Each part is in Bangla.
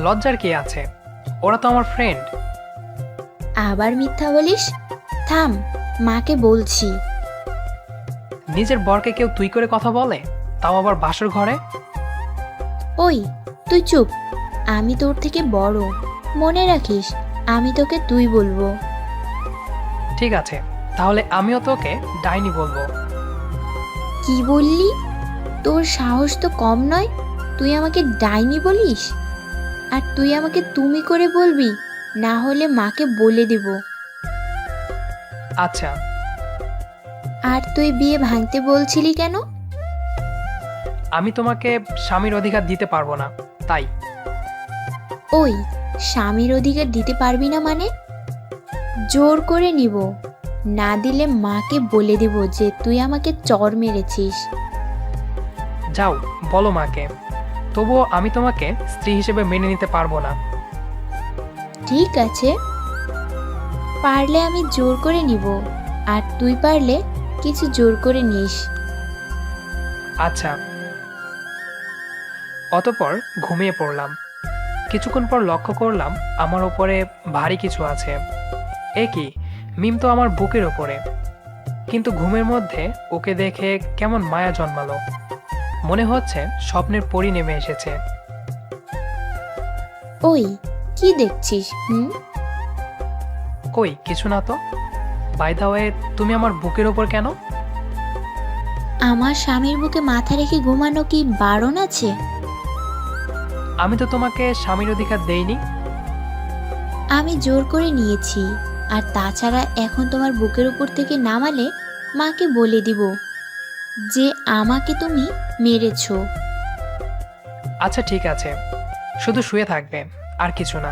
লজ্জার কি আছে? ওরা তো আমার ফ্রেন্ড। আবার মিথ্যা বলিস? থাম, মাকে বলছি। নিজের বরকে কেউ তুই করে কথা বলে, তাও আবার বাসর ঘরে? ওই, তুই চুপ। আমি তোর থেকে বড়, মনে রাখিস। আমি তোকে তুই বলবো। ঠিক আছে, তাহলে আমিও তোকে ডাইনি বলবো। কি বললি? তোর সাহস তো কম নয়, তুই আমাকে ডাইনি বলিস? আর তুই আমাকে তুমি করে বলবি, না হলে মাকে বলে দেব। আচ্ছা। আর তুই বিয়ে ভাঙতে বলছিলি কেন? আমি তোমাকে স্বামীর অধিকার দিতে পারবো না, তাই। ওই, স্বামীর অধিকার দিতে পারবি না মানে? জোর করে নিব, না দিলে মাকে বলে দেব যে তুই আমাকে চর মেরেছিস। যাও, বলো মাকে। তবুও আমি তোমাকে স্ত্রী হিসেবে মেনে নিতে পারবো না। ঠিক আছে, পারলে আমি জোর করে নিব, আর তুই পারলে কিছু জোর করে নিস। আচ্ছা। অতঃপর ঘুমিয়ে পড়লাম। কিছুক্ষণ পর লক্ষ্য করলাম আমার ওপরে ভারী কিছু আছে। এ কি, মিম তো আমার বুকের ওপরে। কিন্তু ঘুমের মধ্যে ওকে দেখে কেমন মায়া জন্মালো। মনে হচ্ছে স্বপ্নের পরি নেমে এসেছে। ওই, কি দেখছিস? কই কিছু না তো। বাই দা ওয়ে, তুমি আমার বুকের ওপর কেন? আমার স্বামীর বুকে মাথা রেখে ঘুমানো কি বারণ আছে? আমি তো তোমাকে স্বামীর অধিকার দেইনি। আমি জোর করে নিয়েছি। আর তাছাড়া এখন তোমার বুকের উপর থেকে নামালে মাকে বলে দিব যে আমাকে তুমি মেরেছো। আচ্ছা ঠিক আছে, শুধু শুয়ে থাকবে, আর কিছু না।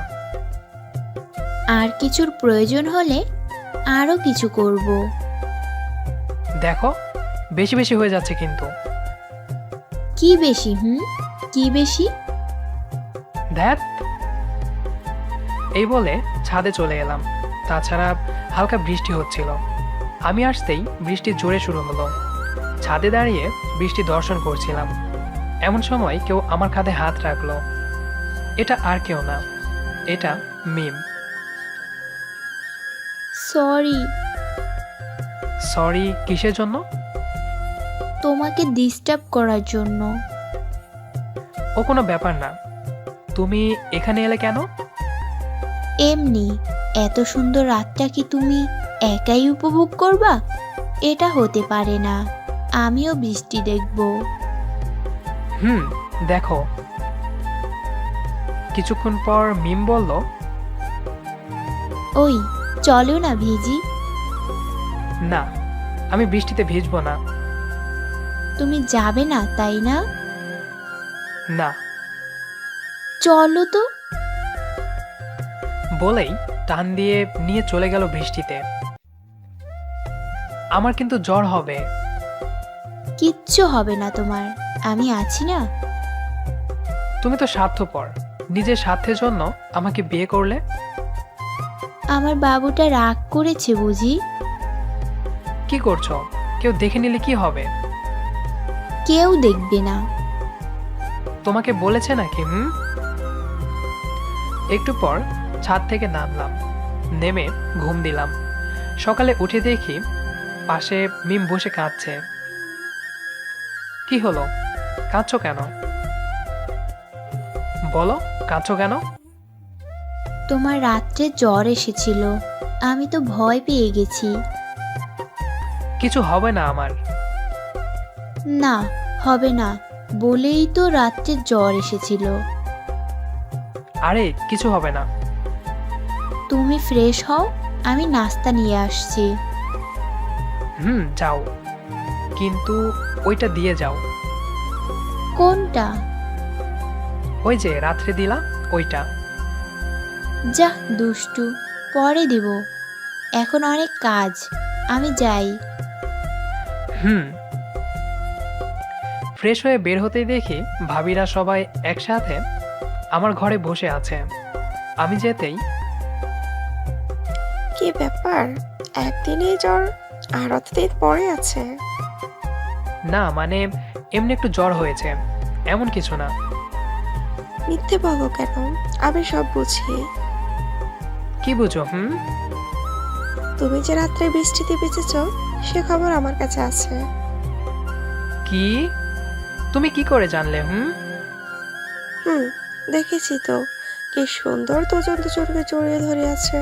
আর কিছুর প্রয়োজন হলে আরও কিছু করব। দেখো, বেশি বেশি হয়ে যাচ্ছে কিন্তু। কি বেশি? কি বেশি? ধ্যাত। এই বলে ছাদে চলে এলাম। তাছাড়া হালকা বৃষ্টি হচ্ছিল। আমি আসতেই বৃষ্টি জোরে শুরু হলো। ছাদে দাঁড়িয়ে বৃষ্টি দর্শন করছিলাম। এমন সময় কেউ আমার কাঁধে হাত রাখলো। এটা আর কেউ না, এটা মিম। সরি। সরি কিসের জন্য? তোমাকে ডিস্টার্ব করার জন্য। ও কোনো ব্যাপার না। তুমি এখানে এলে কেন? এমনি। এত সুন্দর রাতটা কি তুমি একাই উপভোগ করবা? এটা হতে পারে না, আমিও বৃষ্টি দেখব। হুম, দেখো। কিছুক্ষণ পর মিম বলল, ওই, চলো না ভিজি। না, আমি বৃষ্টিতে ভিজবো না। তুমি যাবে না তাই না? না। চলো তো। বলেই টান দিয়ে নিয়ে চলে গেল বৃষ্টিতে। আমার কিন্তু জ্বর হবে। কিচ্ছু হবে না তোমার, আমি আছি না। তুমি তো স্বার্থপর, নিজের স্বার্থের জন্য আমাকে বিয়ে করলে। আমার বাবুটা রাগ করেছে বুঝি? কি করছো? কেউ দেখে নিলে কি হবে? কেউ দেখবে না। তোমাকে বলেছে নাকি? একটু পর ছাদ থেকে নামলাম। নেমে ঘুম দিলাম। সকালে উঠে দেখি পাশে মিম বসে কাঁদছে। কি হলো, কাঁদছো কেন? বলো, কাঁদছো কেন? তোমার রাত্রে জ্বর এসেছিল, আমি তো ভয় পেয়ে গেছি। কিছু হবে না আমার। না, হবে না বলেই তো রাত্রে জ্বর এসেছিল। আরে কিছু হবে না। তুমি ফ্রেশ হও, আমি নাস্তা নিয়ে আসছি। যাও, কিন্তু ওইটা দিয়ে যাও। কোনটা? ওই যে রাত্রে দিলা, ওইটা। যা দুষ্টু, পরে দিব। এখন অনেক কাজ, আমি যাই। হুম। ফ্রেশ হয়ে বের হতেই দেখি ভাবিরা সবাই একসাথে আমার ঘরে বসে আছে। আমি যেতেই, কি ব্যাপার, একদিনেই জ্বর আর অতদিন পরে আছে? না মানে এমনি একটু জ্বর হয়েছে, এমন কিছু না। মিথ্যে বলো কেন? আমি সব বুঝি। কি বুঝো? তুমি যে রাত্রে বৃষ্টিতে ভিজেছ সে খবর আমার কাছে আছে। কি? তুমি কি করে জানলে? হুম, দেখেছি তো, কি সুন্দর দুজন দুজনকে জড়িয়ে ধরে আছে।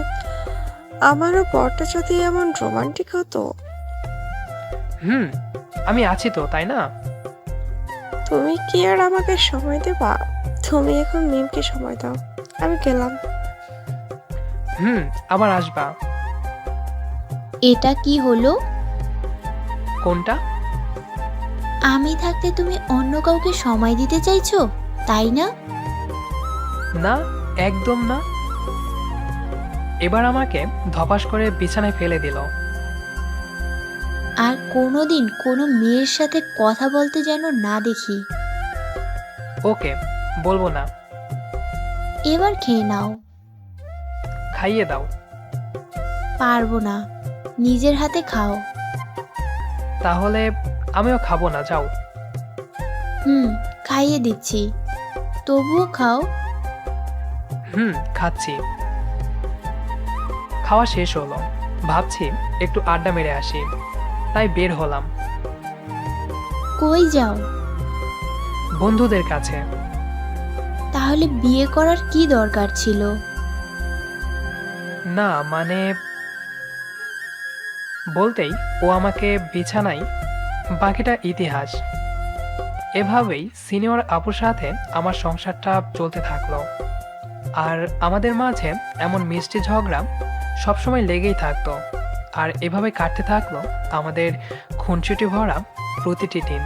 আমারও বরটা যদি এমন রোমান্টিক হতো। হুম, আমি আছি তো, তাই না? তুমি কি আর আমাকে সময় দেবা? তুমি এখন মিমকে সময় দাও। আমি গেলাম। আবার আসবা। এটা কি হলো? কোনটা? আমি থাকতে তুমি অন্য কাউকে সময় দিতে চাইছো, তাই না? না, একদম না। এবার আমাকে ধপাস করে বিছানায় ফেলে দিল। আর কোনোদিন কোনো মেয়ের সাথে কথা বলতে যেন না দেখি। ওকে, বলবো না। এবার খেয়ে নাও। খাইয়ে দাও। পারবো না, নিজের হাতে খাও। তাহলে আমিও খাবো না, যাও। খাইয়ে দিচ্ছি, তবুও খাও। খাচ্ছি। খাওয়া শেষ হলো, ভাবছি একটু আড্ডা মেরে আসি, তাই বের হলাম কই যাও? বন্ধুদের কাছে। তাহলে বিয়ে করার কি দরকার ছিল? না মানে, বলতেই ও আমাকে বিছানায়, বাকিটা ইতিহাস। এভাবেই সিনিয়র আপুর সাথে আমার সংসারটা চলতে থাকলো। আর আমাদের মাঝে এমন মিষ্টি ঝগড়া সবসময় লেগেই থাকতো। আর এভাবে কাটতে থাকলো আমাদের খুনসুটি ভরা প্রতিটি দিন।